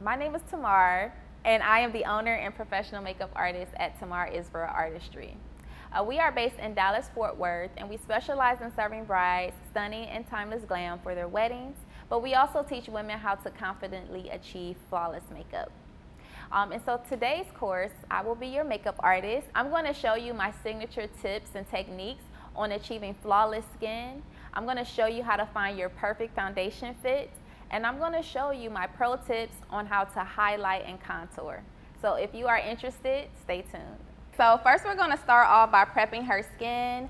My name is Tamar, and I am the owner and professional makeup artist at Tamar Artistry. We are based in Dallas, Fort Worth, and we specialize in serving brides stunning and timeless glam for their weddings, but we also teach women how to confidently achieve flawless makeup. And so today's course, I will be your makeup artist. I'm going to show you my signature tips and techniques on achieving flawless skin. I'm going to show you how to find your perfect foundation fit, and I'm going to show you my pro tips on how to highlight and contour. So if you are interested, stay tuned. So first we're going to start off by prepping her skin.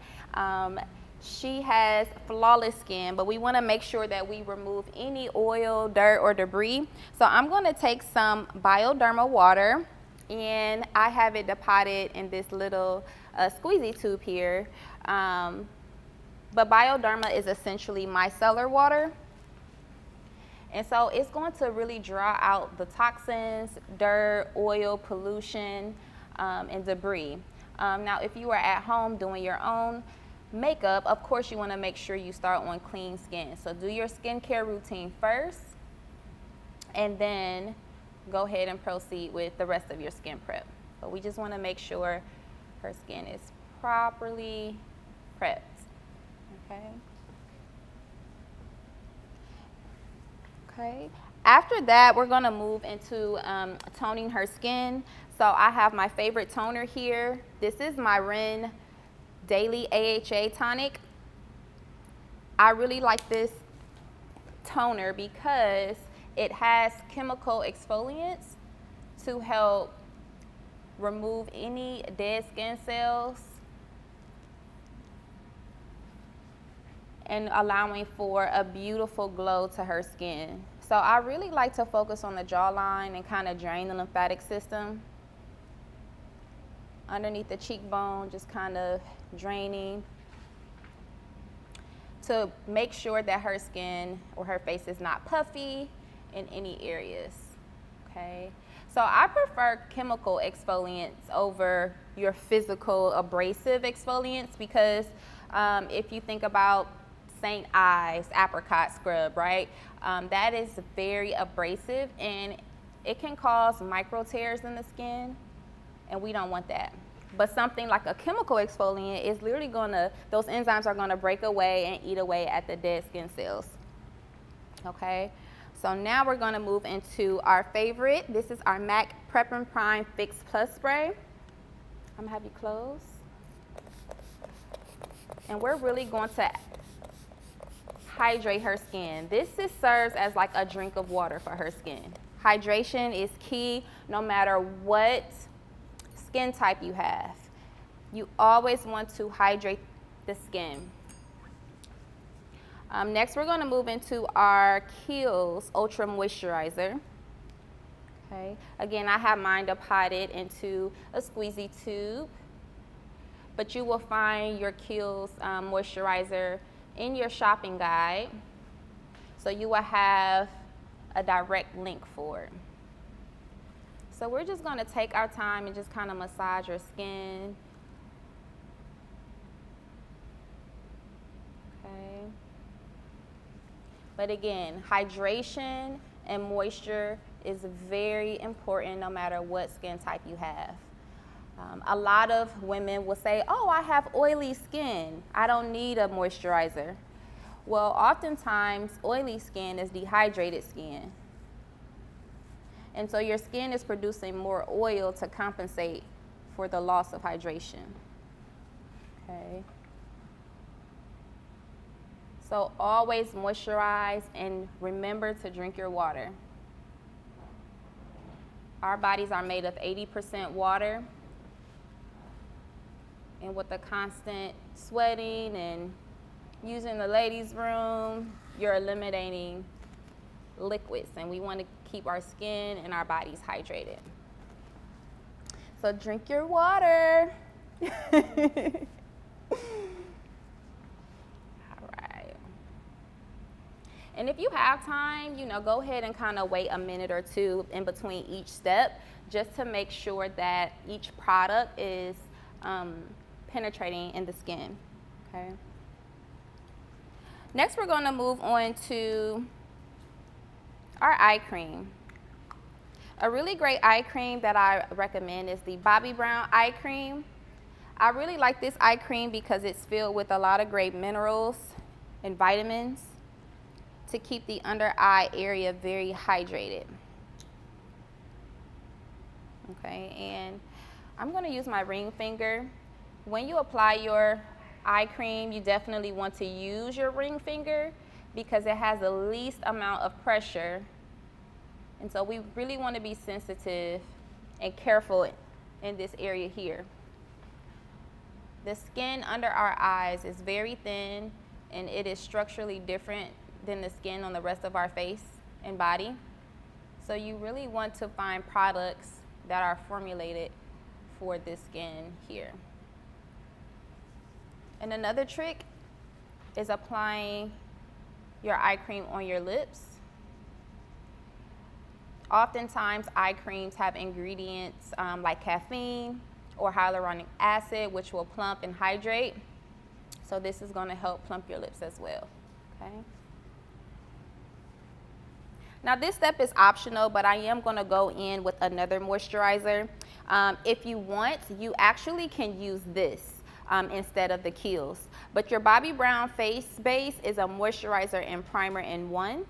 She has flawless skin, but we want to make sure that we remove any oil, dirt, or debris. So I'm going to take some Bioderma water, and I have it deposited in this little squeezy tube here. But Bioderma is essentially micellar water. And so it's going to really draw out the toxins, dirt, oil, pollution, and debris. Now, if you are at home doing your own makeup, of course you want to make sure you start on clean skin. So do your skincare routine first, and then go ahead and proceed with the rest of your skin prep. But we just want to make sure her skin is properly prepped. Okay. Okay. After that, we're going to move into toning her skin. So I have my favorite toner here. This is my Ren Daily AHA Tonic. I really like this toner because it has chemical exfoliants to help remove any dead skin cells and allowing for a beautiful glow to her skin. So I really like to focus on the jawline and kind of drain the lymphatic system underneath the cheekbone, just kind of draining to make sure that her skin or her face is not puffy in any areas. Okay, so I prefer chemical exfoliants over your physical abrasive exfoliants because if you think about St. Ives apricot scrub, right? That is very abrasive and it can cause micro tears in the skin, and we don't want that. But something like a chemical exfoliant is literally those enzymes are gonna break away and eat away at the dead skin cells. Okay, so now we're gonna move into our favorite. This is our MAC Prep and Prime Fix Plus Spray. I'm gonna have you close. And we're really going to hydrate her skin. This serves as like a drink of water for her skin. Hydration is key no matter what skin type you have. You always want to hydrate the skin. Next, we're going to move into our Kiehl's Ultra Moisturizer. Okay. Again, I have mine deposited into a squeezy tube, but you will find your Kiehl's moisturizer in your shopping guide, so you will have a direct link for it. So we're just going to take our time and just kind of massage your skin. Okay. But again, hydration and moisture is very important no matter what skin type you have. A lot of women will say, oh, I have oily skin, I don't need a moisturizer. Well, oftentimes oily skin is dehydrated skin. And so your skin is producing more oil to compensate for the loss of hydration. Okay. So always moisturize and remember to drink your water. Our bodies are made of 80% water. And with the constant sweating and using the ladies' room, you're eliminating liquids, and we want to keep our skin and our bodies hydrated. So drink your water. All right. And if you have time, go ahead and kind of wait a minute or two in between each step, just to make sure that each product is penetrating in the skin. Okay. Next, we're going to move on to our eye cream. A really great eye cream that I recommend is the Bobbi Brown eye cream. I really like this eye cream because it's filled with a lot of great minerals and vitamins to keep the under eye area very hydrated. Okay, and I'm going to use my ring finger. When you apply your eye cream, you definitely want to use your ring finger because it has the least amount of pressure. And so we really want to be sensitive and careful in this area here. The skin under our eyes is very thin and it is structurally different than the skin on the rest of our face and body. So you really want to find products that are formulated for this skin here. And another trick is applying your eye cream on your lips. Oftentimes, eye creams have ingredients like caffeine or hyaluronic acid, which will plump and hydrate. So this is going to help plump your lips as well. Okay. Now this step is optional, but I am going to go in with another moisturizer. If you want, you actually can use this instead of the Kiehl's. But your Bobbi Brown face base is a moisturizer and primer in one.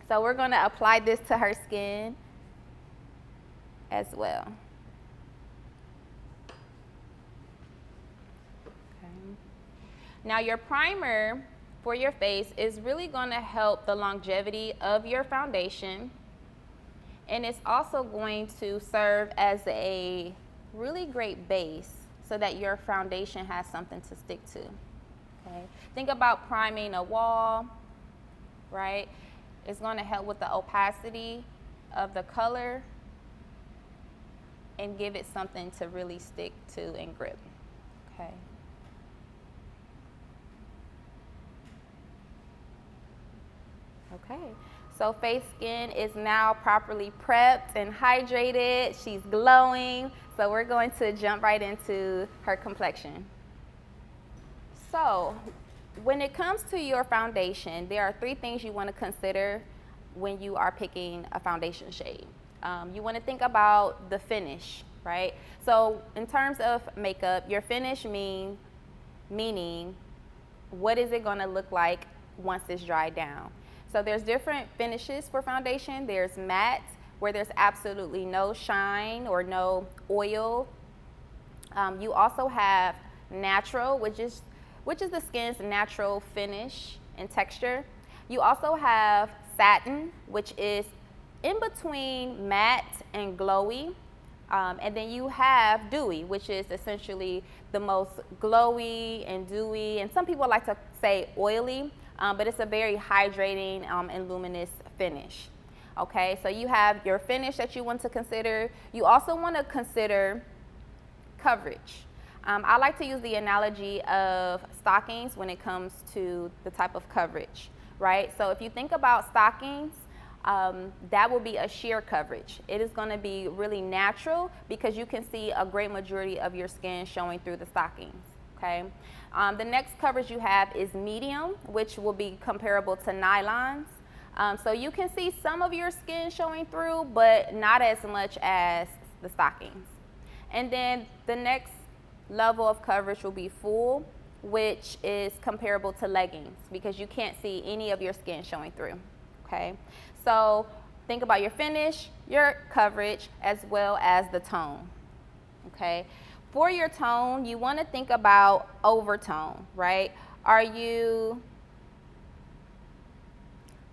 So we're going to apply this to her skin as well. Okay. Now your primer for your face is really going to help the longevity of your foundation, and it's also going to serve as a really great base so that your foundation has something to stick to. Okay. Think about priming a wall, right? It's going to help with the opacity of the color and give it something to really stick to and grip. Okay. Okay, so Faith's skin is now properly prepped and hydrated. She's glowing. So we're going to jump right into her complexion. So when it comes to your foundation, there are 3 things you want to consider when you are picking a foundation shade. You want to think about the finish, right? So in terms of makeup, your finish meaning what is it going to look like once it's dried down? So there's different finishes for foundation. There's matte, where there's absolutely no shine or no oil. You also have natural, which is the skin's natural finish and texture. You also have satin, which is in between matte and glowy. And then you have dewy, which is essentially the most glowy and dewy, and some people like to say oily, but it's a very hydrating and luminous finish. Okay, so you have your finish that you want to consider. You also want to consider coverage. I like to use the analogy of stockings when it comes to the type of coverage, right? So if you think about stockings, that will be a sheer coverage. It is going to be really natural because you can see a great majority of your skin showing through the stockings. Okay. The next coverage you have is medium, which will be comparable to nylons. So you can see some of your skin showing through, but not as much as the stockings. And then the next level of coverage will be full, which is comparable to leggings because you can't see any of your skin showing through. Okay. So think about your finish, your coverage, as well as the tone. Okay. For your tone, you want to think about overtone, right? Are you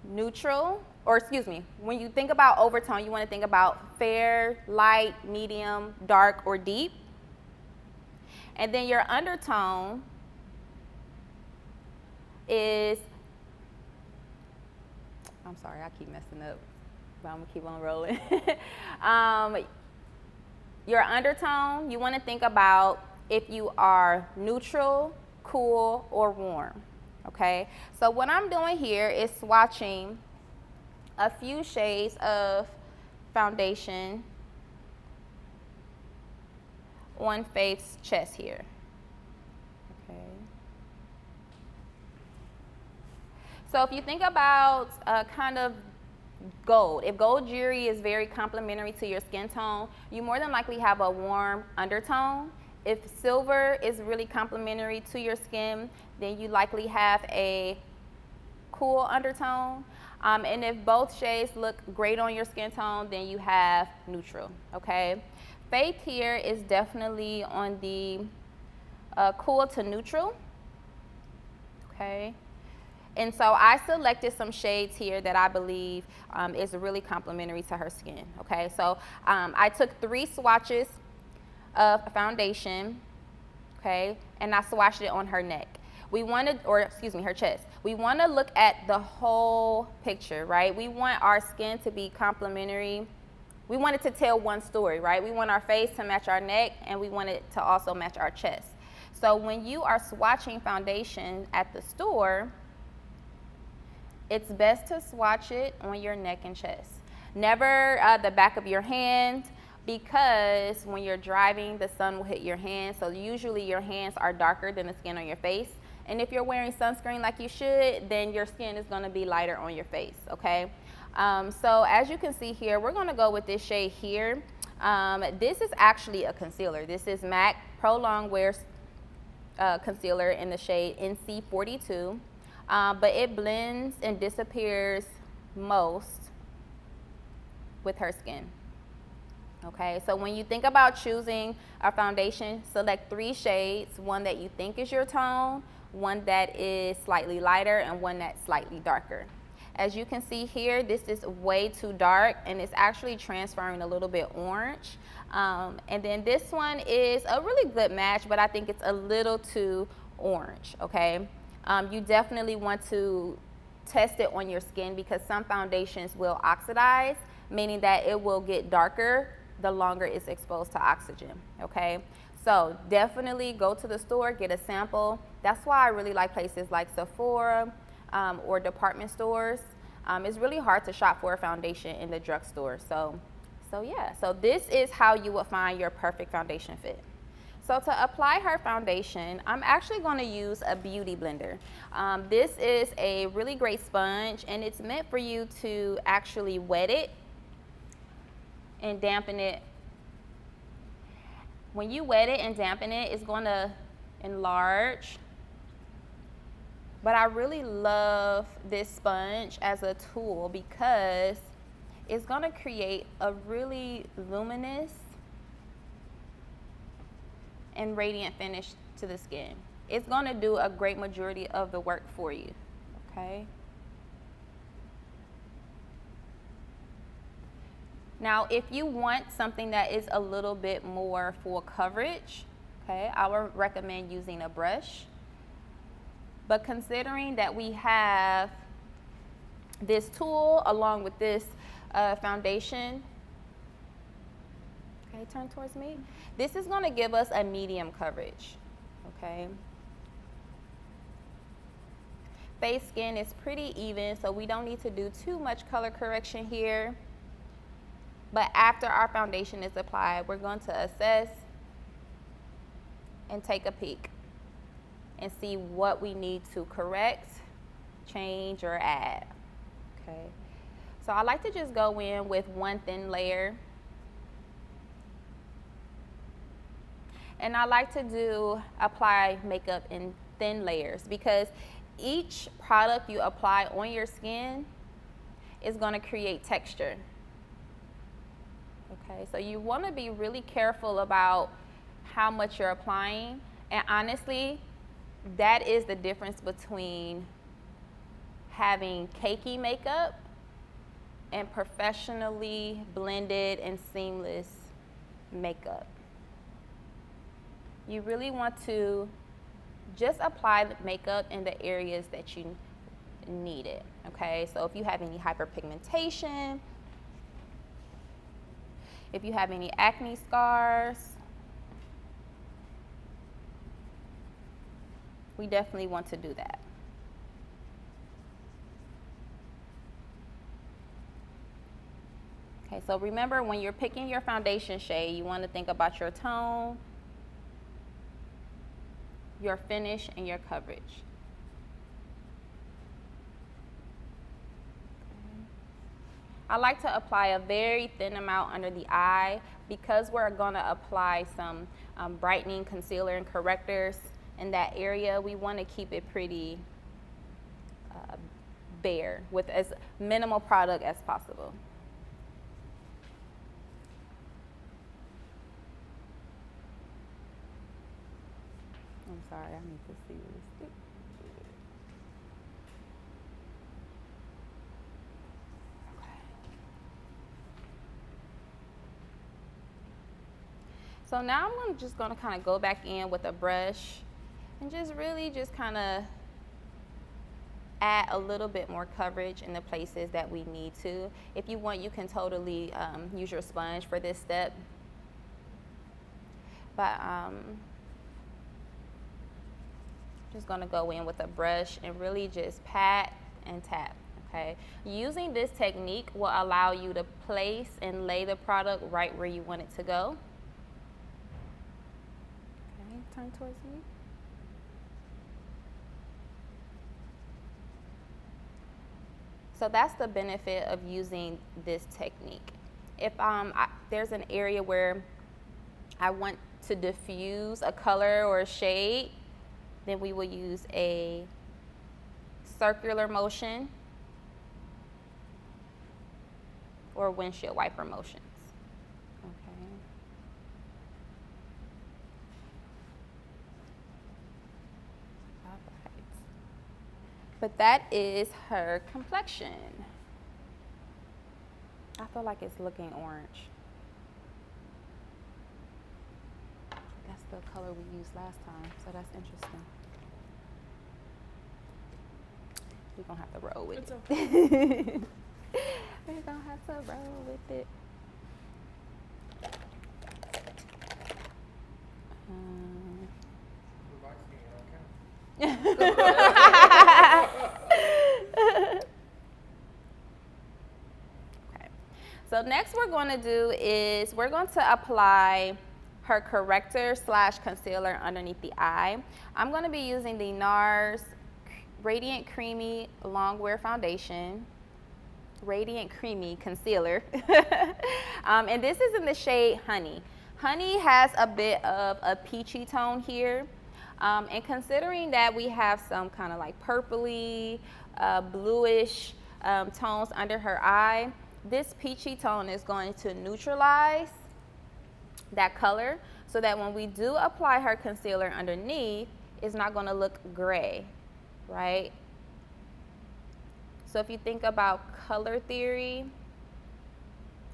neutral? Or excuse me, when you think about overtone, you want to think about fair, light, medium, dark, or deep. And then your undertone is, I'm sorry, I keep messing up, but I'm going to keep on rolling. Your undertone, you want to think about if you are neutral, cool, or warm, okay? So what I'm doing here is swatching a few shades of foundation on Faith's chest here, okay? So if you think about kind of gold. If gold jewelry is very complementary to your skin tone, you more than likely have a warm undertone. If silver is really complementary to your skin, then you likely have a cool undertone. And if both shades look great on your skin tone, then you have neutral, okay? Faith here is definitely on the cool to neutral, okay? And so I selected some shades here that I believe is really complementary to her skin, okay? So I took 3 swatches of foundation, okay? And I swatched it on her neck. We wanted, or excuse me, her chest. We want to look at the whole picture, right? We want our skin to be complementary. We want it to tell one story, right? We want our face to match our neck, and we want it to also match our chest. So when you are swatching foundation at the store, it's best to swatch it on your neck and chest. Never the back of your hand, because when you're driving, the sun will hit your hands. So usually your hands are darker than the skin on your face. And if you're wearing sunscreen like you should, then your skin is going to be lighter on your face, okay? So as you can see here, we're going to go with this shade here. This is actually a concealer. This is MAC Pro Longwear concealer in the shade NC42. But it blends and disappears most with her skin. Okay, so when you think about choosing a foundation, select 3 shades, one that you think is your tone, one that is slightly lighter, and one that's slightly darker. As you can see here, this is way too dark, and it's actually transferring a little bit orange. And then this one is a really good match, but I think it's a little too orange, okay? You definitely want to test it on your skin, because some foundations will oxidize, meaning that it will get darker the longer it's exposed to oxygen, okay? So definitely go to the store, get a sample. That's why I really like places like Sephora or department stores. It's really hard to shop for a foundation in the drugstore. So yeah, so this is how you would find your perfect foundation fit. So to apply her foundation, I'm actually going to use a beauty blender. This is a really great sponge, and it's meant for you to actually wet it and dampen it. When you wet it and dampen it, it's going to enlarge. But I really love this sponge as a tool because it's going to create a really luminous and radiant finish to the skin. It's going to do a great majority of the work for you, okay? Now, if you want something that is a little bit more full coverage, okay, I would recommend using a brush. But considering that we have this tool along with this foundation, okay, turn towards me. This is going to give us a medium coverage, okay? Face skin is pretty even, so we don't need to do too much color correction here. But after our foundation is applied, we're going to assess and take a peek and see what we need to correct, change, or add, okay? So I like to just go in with one thin layer. And I like to apply makeup in thin layers, because each product you apply on your skin is going to create texture. Okay, so you want to be really careful about how much you're applying. And honestly, that is the difference between having cakey makeup and professionally blended and seamless makeup. You really want to just apply the makeup in the areas that you need it, okay? So if you have any hyperpigmentation, if you have any acne scars, we definitely want to do that. Okay, so remember, when you're picking your foundation shade, you want to think about your tone, your finish, and your coverage. I like to apply a very thin amount under the eye because we're going to apply some brightening concealer and correctors in that area. We want to keep it pretty bare with as minimal product as possible. I'm sorry, I need to see this. So now I'm just going to kind of go back in with a brush and just really just kind of add a little bit more coverage in the places that we need to. If you want, you can totally use your sponge for this step. But just going to go in with a brush and really just pat and tap. Okay. Using this technique will allow you to place and lay the product right where you want it to go. Turn towards me. So that's the benefit of using this technique. If there's an area where I want to diffuse a color or a shade, then we will use a circular motion or windshield wiper motion. But that is her complexion. I feel like it's looking orange. That's the color we used last time, so that's interesting. We're gonna have to roll with it. Okay. We're gonna have to roll with it. Okay. So next we're going to do is we're going to apply her corrector / concealer underneath the eye. I'm going to be using the NARS Radiant Creamy Longwear Foundation, Radiant Creamy Concealer. And this is in the shade Honey. Honey has a bit of a peachy tone here. And considering that we have some kind of like purpley, bluish tones under her eye, this peachy tone is going to neutralize that color so that when we do apply her concealer underneath, it's not going to look gray, right? So if you think about color theory,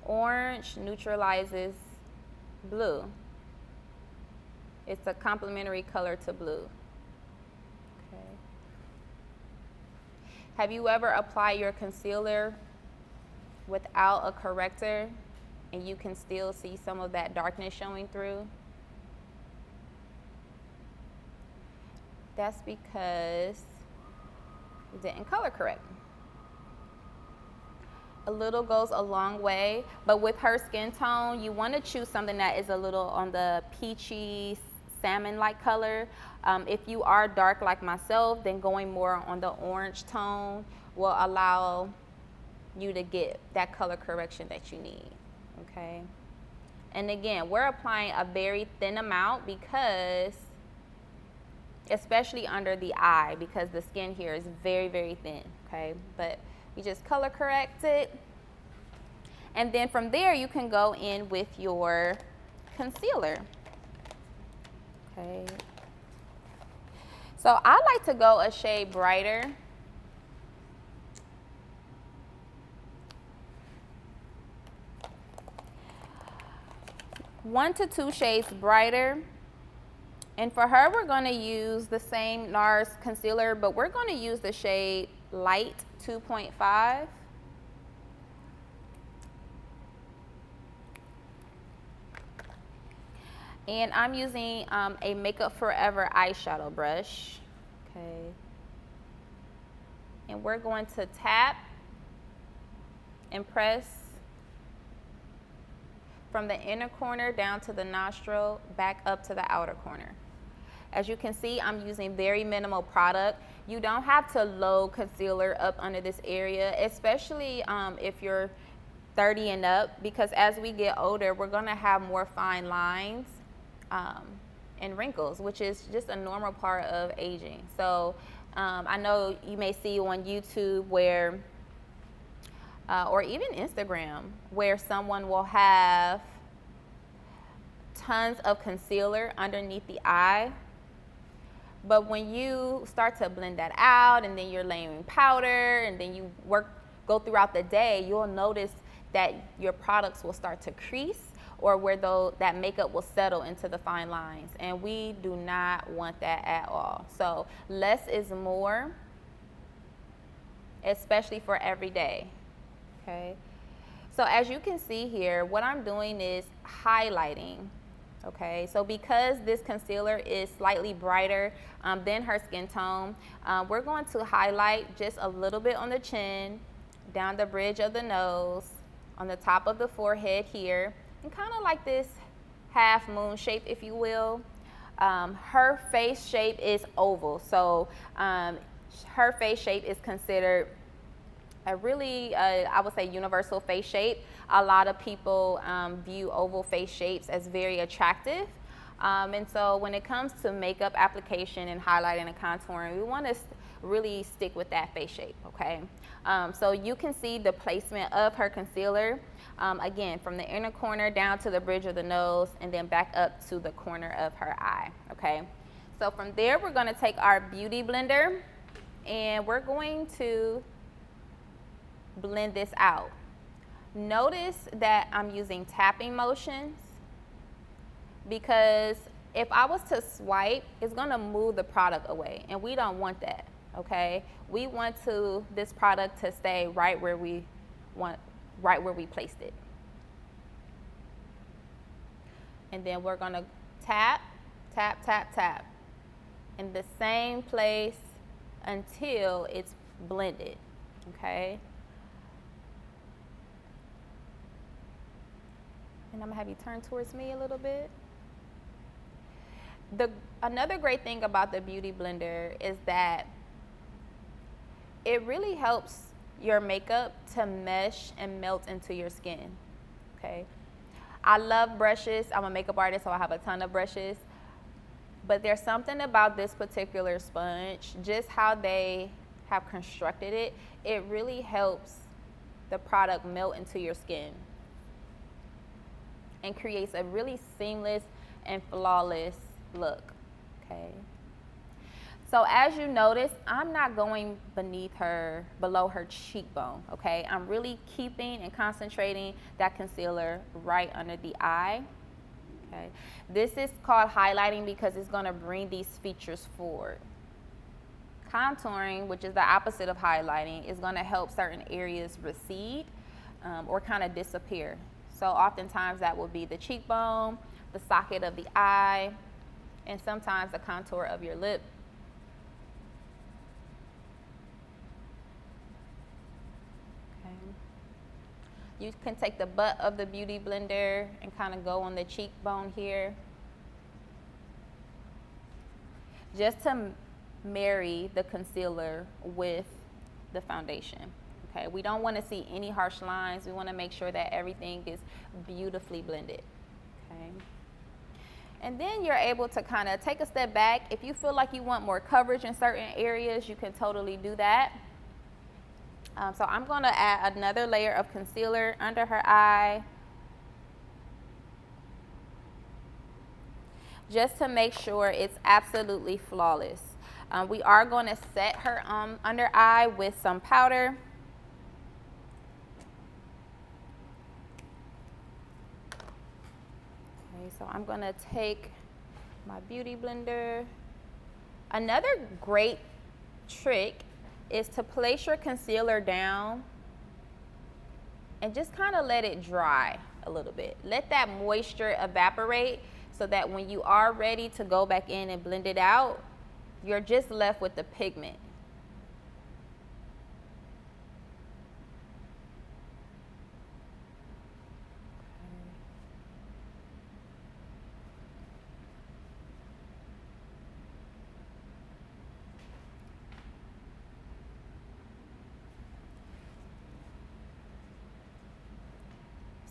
orange neutralizes blue. It's a complementary color to blue. Okay. Have you ever applied your concealer without a corrector and you can still see some of that darkness showing through? That's because you didn't color correct. A little goes a long way, but with her skin tone, you want to choose something that is a little on the peachy, salmon-like color. If you are dark like myself, then going more on the orange tone will allow you to get that color correction that you need, okay? And again, we're applying a very thin amount because, especially under the eye, because the skin here is very, very thin, okay? But you just color correct it. And then from there, you can go in with your concealer. Okay. So I like to go a shade brighter. One to two shades brighter. And for her, we're going to use the same NARS concealer, but we're going to use the shade Light 2.5. And I'm using a Makeup Forever eyeshadow brush, okay? And we're going to tap and press from the inner corner down to the nostril, back up to the outer corner. As you can see, I'm using very minimal product. You don't have to load concealer up under this area, especially if you're 30 and up, because as we get older, we're going to have more fine lines and wrinkles, which is just a normal part of aging. So I know you may see on YouTube where, or even Instagram, where someone will have tons of concealer underneath the eye. But when you start to blend that out, and then you're layering powder, and then you go throughout the day, you'll notice that your products will start to crease, or where that makeup will settle into the fine lines. And we do not want that at all. So less is more, especially for every day. Okay. So as you can see here, what I'm doing is highlighting. Okay, so because this concealer is slightly brighter than her skin tone, we're going to highlight just a little bit on the chin, down the bridge of the nose, on the top of the forehead here, and kind of like this half moon shape, if you will. Her face shape is oval, so her face shape is considered a really, I would say, universal face shape. A lot of people view oval face shapes as very attractive. And so when it comes to makeup application and highlighting and contouring, we want to really stick with that face shape, okay? So you can see the placement of her concealer, again, from the inner corner down to the bridge of the nose, and then back up to the corner of her eye, okay? So from there, we're gonna take our beauty blender, and we're going to blend this out. Notice that I'm using tapping motions, because if I was to swipe, it's gonna move the product away, and we don't want that, okay? We want this product to stay right where we placed it. And then we're gonna tap, tap, tap, tap in the same place until it's blended, okay? And I'm gonna have you turn towards me a little bit. Another great thing about the Beauty Blender is that it really helps your makeup to mesh and melt into your skin, okay? I love brushes. I'm a makeup artist, so I have a ton of brushes. But there's something about this particular sponge, just how they have constructed it, it really helps the product melt into your skin and creates a really seamless and flawless look, okay? So as you notice, I'm not going below her cheekbone, okay? I'm really keeping and concentrating that concealer right under the eye, okay? This is called highlighting because it's gonna bring these features forward. Contouring, which is the opposite of highlighting, is gonna help certain areas recede or kind of disappear. So oftentimes that will be the cheekbone, the socket of the eye, and sometimes the contour of your lip. Okay. You can take the butt of the Beauty Blender and kind of go on the cheekbone here, just to marry the concealer with the foundation. Okay, we don't want to see any harsh lines. We want to make sure that everything is beautifully blended. Okay, and then you're able to kind of take a step back. If you feel like you want more coverage in certain areas, you can totally do that. So I'm going to add another layer of concealer under her eye, just to make sure it's absolutely flawless. We are going to set her under eye with some powder. Okay, so I'm going to take my Beauty Blender. Another great trick is to place your concealer down and just kind of let it dry a little bit. Let that moisture evaporate so that when you are ready to go back in and blend it out, you're just left with the pigment.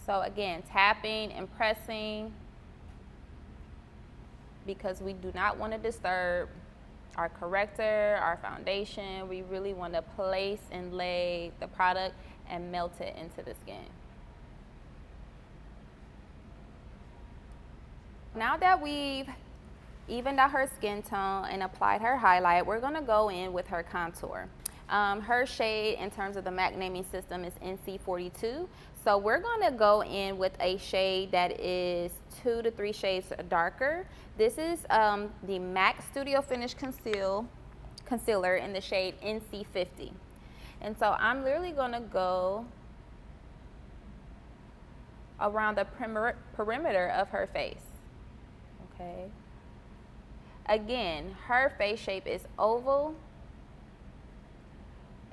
So again, tapping and pressing, because we do not want to disturb our corrector, our foundation. We really want to place and lay the product and melt it into the skin. Now that we've evened out her skin tone and applied her highlight, we're going to go in with her contour. Her shade in terms of the MAC naming system is NC42. So we're going to go in with a shade that is 2 to 3 shades darker. This is the MAC Studio Finish Concealer in the shade NC50. And so I'm literally going to go around the perimeter of her face. Okay. Again, her face shape is oval.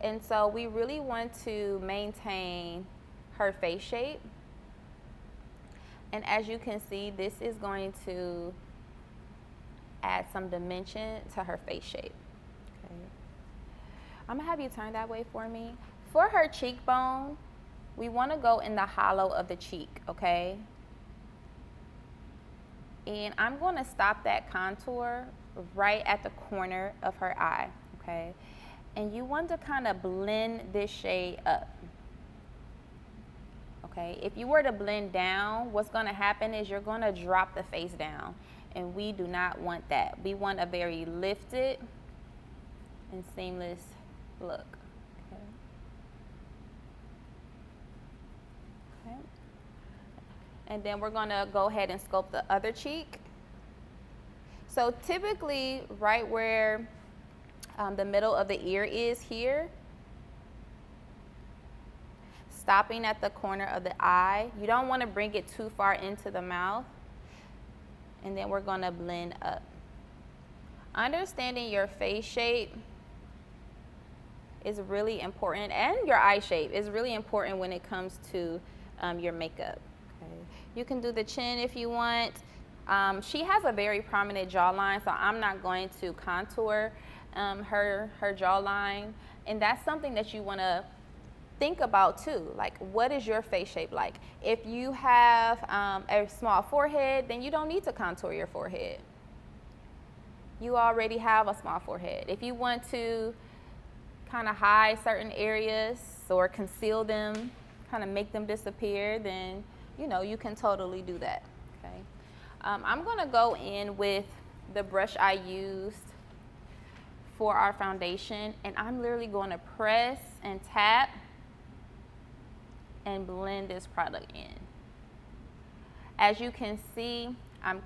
And so we really want to maintain her face shape. And as you can see, this is going to add some dimension to her face shape. Okay. I'm gonna have you turn that way for me. For her cheekbone, we want to go in the hollow of the cheek, okay? And I'm going to stop that contour right at the corner of her eye, okay? And you want to kind of blend this shade up, okay? If you were to blend down, what's going to happen is you're going to drop the face down, and we do not want that. We want a very lifted and seamless look, okay? Okay. And then we're going to go ahead and sculpt the other cheek. So typically right where the middle of the ear is here, stopping at the corner of the eye. You don't want to bring it too far into the mouth. And then we're going to blend up. Understanding your face shape is really important, and your eye shape is really important when it comes to your makeup. Okay. You can do the chin if you want. She has a very prominent jawline, so I'm not going to contour her jawline, and that's something that you want to think about too. Like, what is your face shape like? If you have a small forehead, then you don't need to contour your forehead. You already have a small forehead. If you want to kind of hide certain areas or conceal them, kind of make them disappear, then you can totally do that. Okay. I'm going to go in with the brush I used for our foundation, and I'm literally going to press and tap and blend this product in. As you can see, I'm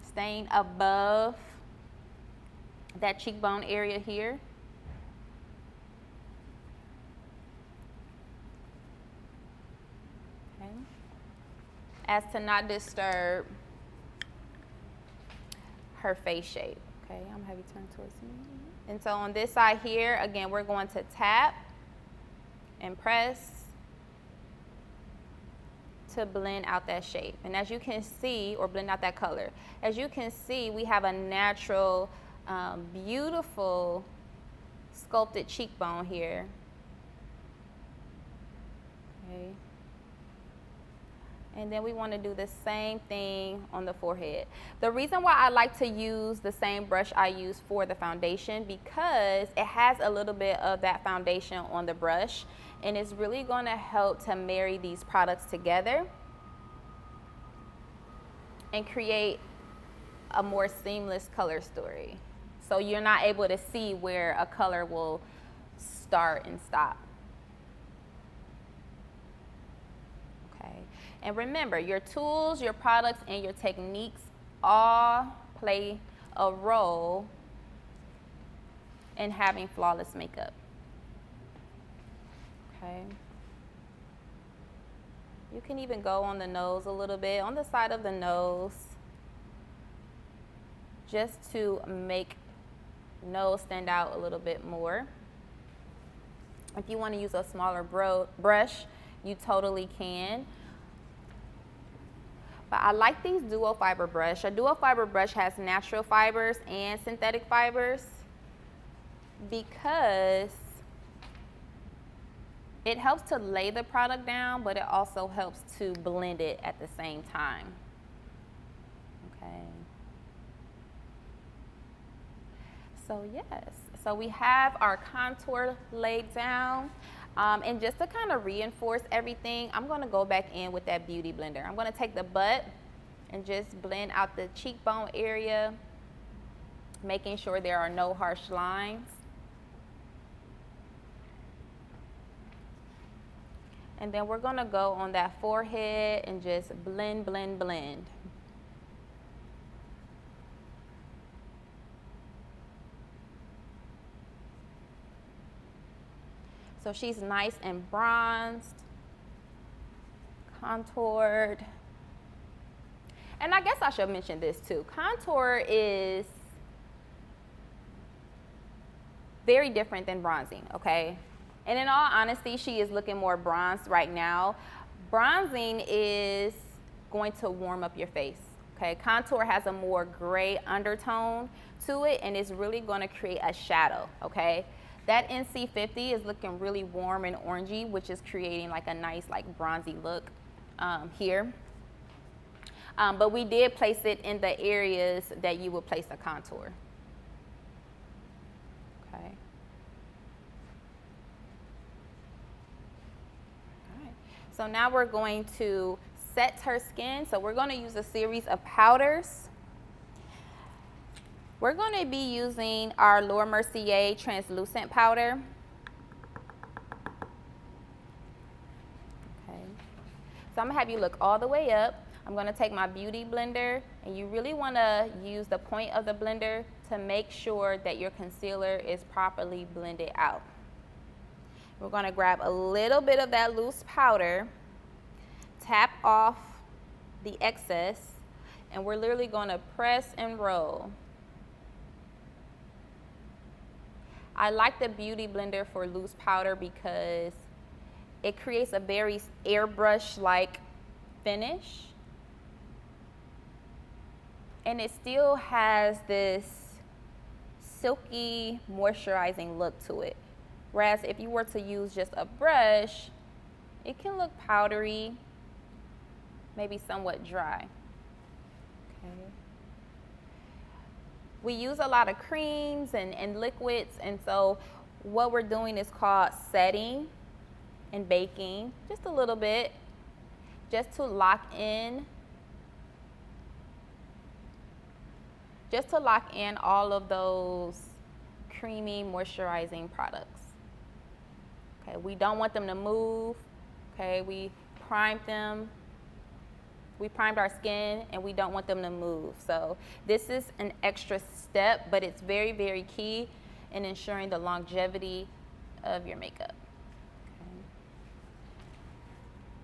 staying above that cheekbone area here. Okay. As to not disturb her face shape. Okay, I'm gonna have you turn towards me. And so on this side here, again, we're going to tap and press to blend out that shape. And as you can see, or blend out that color. As you can see, we have a natural, beautiful sculpted cheekbone here. Okay. And then we want to do the same thing on the forehead. The reason why I like to use the same brush I use for the foundation, because it has a little bit of that foundation on the brush, and it's really going to help to marry these products together and create a more seamless color story. So you're not able to see where a color will start and stop. And remember, your tools, your products, and your techniques all play a role in having flawless makeup. Okay. You can even go on the nose a little bit, on the side of the nose, just to make nose stand out a little bit more. If you want to use a smaller brush, you totally can. But I like these dual fiber brush. A dual fiber brush has natural fibers and synthetic fibers because It helps to lay the product down, but it also helps to blend it at the same time. Okay. So yes, so we have our contour laid down. And just to kind of reinforce everything, I'm going to go back in with that beauty blender. I'm going to take the butt and just blend out the cheekbone area, making sure there are no harsh lines. And then we're going to go on that forehead and just blend, blend, blend. So she's nice and bronzed, contoured. And I guess I should mention this too. Contour is very different than bronzing, okay? And in all honesty, she is looking more bronzed right now. Bronzing is going to warm up your face, okay? Contour has a more gray undertone to it, and it's really going to create a shadow, okay? That NC50 is looking really warm and orangey, which is creating like a nice like bronzy look here. But we did place it in the areas that you would place a contour. Okay. All right. So now we're going to set her skin. So we're going to use a series of powders. We're going to be using our Laura Mercier translucent powder. Okay. So I'm going to have you look all the way up. I'm going to take my beauty blender, and you really want to use the point of the blender to make sure that your concealer is properly blended out. We're going to grab a little bit of that loose powder, tap off the excess, and we're literally going to press and roll. I like the beauty blender for loose powder because it creates a very airbrush-like finish. And it still has this silky, moisturizing look to it. Whereas if you were to use just a brush, it can look powdery, maybe somewhat dry. Okay. We use a lot of creams and liquids, and so what we're doing is called setting and baking, just a little bit, just to lock in all of those creamy, moisturizing products. Okay, we don't want them to move. Okay, we primed them. We primed our skin, and we don't want them to move. So this is an extra step, but it's very, very key in ensuring the longevity of your makeup. Okay.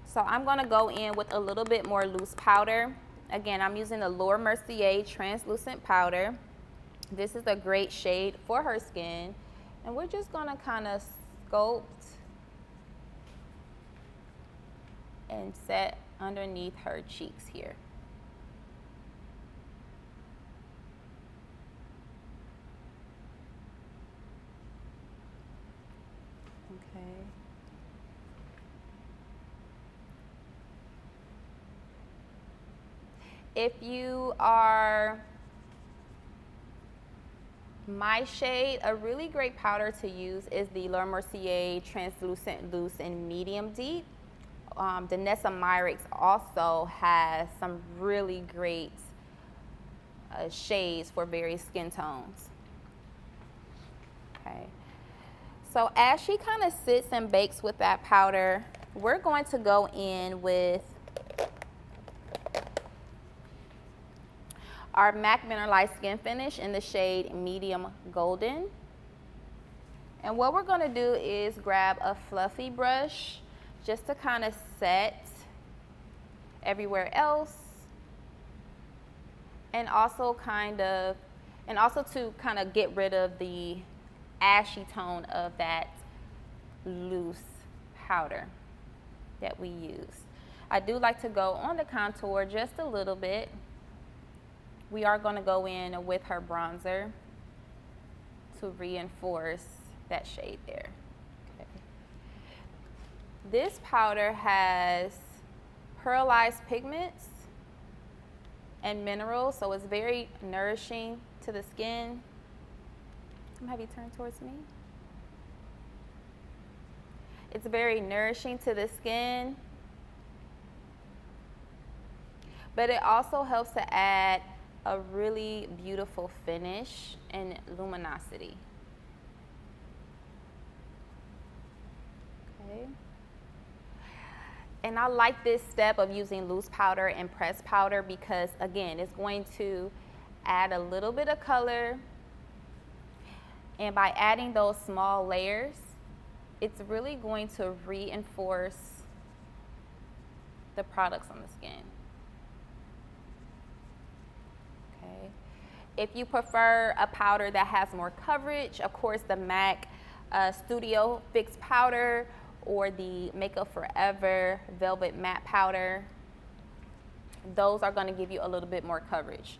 So I'm gonna go in with a little bit more loose powder. Again, I'm using the Laura Mercier translucent powder. This is a great shade for her skin. And we're just gonna kind of sculpt and set underneath her cheeks here. Okay. If you are my shade, a really great powder to use is the Laura Mercier Translucent Loose in Medium Deep. Danessa Myricks also has some really great shades for various skin tones. Okay. So as she kind of sits and bakes with that powder, we're going to go in with our MAC Mineralized Skin Finish in the shade Medium Golden. And what we're going to do is grab a fluffy brush just to kind of set everywhere else, and also to kind of get rid of the ashy tone of that loose powder that we use. I do like to go on the contour just a little bit. We are going to go in with her bronzer to reinforce that shade there. Okay. This powder has pearlized pigments and minerals, so it's very nourishing to the skin. I'm gonna have you turn towards me. It's very nourishing to the skin, but it also helps to add a really beautiful finish and luminosity. Okay. And I like this step of using loose powder and pressed powder because, again, it's going to add a little bit of color. And by adding those small layers, it's really going to reinforce the products on the skin. Okay. If you prefer a powder that has more coverage, of course, the MAC Studio Fix Powder or the Makeup Forever Velvet Matte Powder, those are going to give you a little bit more coverage.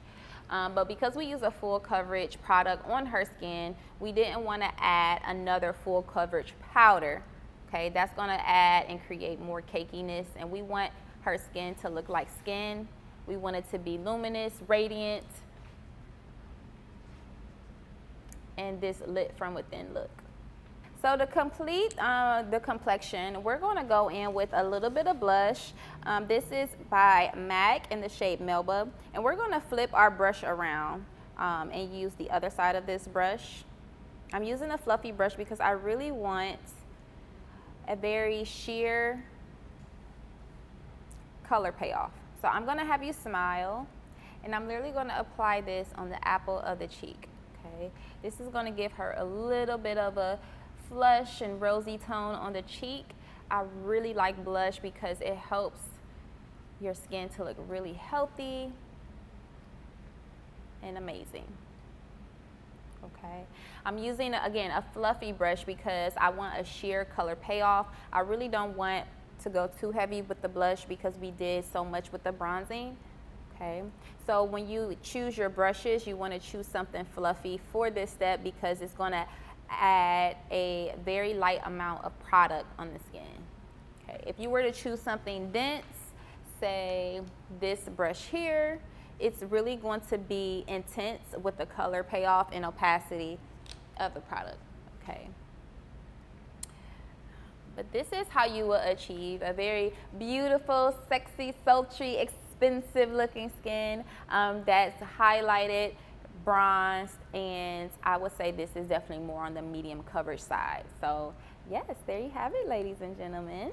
But because we use a full coverage product on her skin, we didn't want to add another full coverage powder. Okay, that's going to add and create more cakiness, and we want her skin to look like skin. We want it to be luminous, radiant, and this lit from within look. So to complete the complexion, we're going to go in with a little bit of blush. This is by MAC in the shade Melba. And we're going to flip our brush around and use the other side of this brush. I'm using a fluffy brush because I really want a very sheer color payoff. So I'm going to have you smile, and I'm literally going to apply this on the apple of the cheek. Okay, this is going to give her a little bit of a flush and rosy tone on the cheek. I really like blush because it helps your skin to look really healthy and amazing. Okay, I'm using, again, a fluffy brush because I want a sheer color payoff. I really don't want to go too heavy with the blush because we did so much with the bronzing. Okay, so when you choose your brushes, you want to choose something fluffy for this step because it's going to add a very light amount of product on the skin. Okay, if you were to choose something dense, say this brush here, it's really going to be intense with the color payoff and opacity of the product. Okay, but this is how you will achieve a very beautiful, sexy, sultry, expensive looking skin that's highlighted, bronzed, and I would say this is definitely more on the medium coverage side. So yes, there you have it, ladies and gentlemen.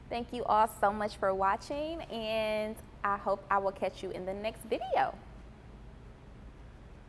Thank you all so much for watching, and I hope I will catch you in the next video.